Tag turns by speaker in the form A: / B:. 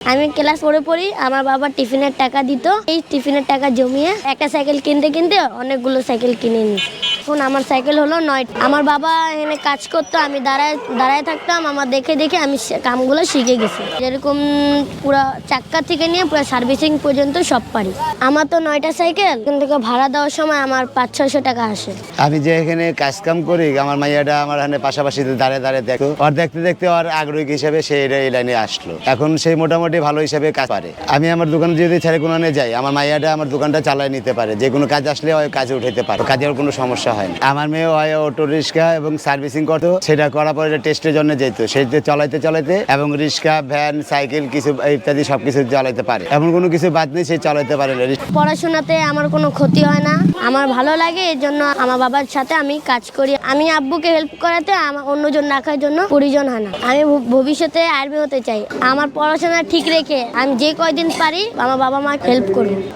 A: আমি ক্লাস 4 পড়ি। আমার বাবা টিফিনের টাকা দিত। এই টিফিনের টাকা জমিয়ে একটা সাইকেল কিনতে কিনতে অনেকগুলো সাইকেল কিনে নিই। এখন আমার সাইকেল হলো 9। আমার বাবা এখানে কাজ করতো, আমি দাঁড়ায় থাকতাম। আমার দেখে দেখে আমি কামগুলো শিখে গেছি। যেরকম পুরো চাক্কা থেকে নিয়ে পুরো সার্ভিসিং পর্যন্ত সব পারি। আমার তো 9টা সাইকেল, এখান থেকে ভাড়া দেওয়ার সময় আমার 500-600 টাকা আসে।
B: আমি যে এখানে কাজ কাম করি, আমার মাইয়াটা আমার এখানে পাশাপাশি দাঁড়িয়ে দাঁড়িয়ে দেখো, আর দেখতে দেখতে আর আগ্রহী হিসেবে সে এই লাইনে আসলো। এখন সেই মোটামুটি ভালো হিসেবে কাজ পারে। আমি আমার দোকানে যদি ছেড়ে কোনো যাই, আমার মাইয়াটা আমার দোকানটা চালায় নিতে পারে। যে কোনো কাজ আসলে ওই কাজে উঠাইতে পারে, কাজের কোনো সমস্যা হয় না। আমার মেয়ে ওই অটো রিক্সা এবং সার্ভিসিং করতো, সেটা করার পরে টেস্টের জন্য যেত। সেটা চালাইতে চালাইতে এবং রিক্সা, ভ্যান, সাইকেল কিছু ইত্যাদি সবকিছু চালাইতে পারে। এমন কোনো কিছু বাদ নেই সে চালাইতে পারে না।
A: পড়াশোনাতে আমার কোনো ক্ষতি হয় না, আমার ভালো লাগে। এর জন্য আমার বাবার সাথে আমি কাজ করি। আমি আব্বুকে হেল্প করাতে আমার অন্যজন রাখার জন্য প্রয়োজন হয় না। আমি ভবিষ্যতে আর্মি হতে চাই। আমার পড়াশোনা ঠিক রেখে আমি যে কয়দিন পারি আমার বাবা মাকে হেল্প করব।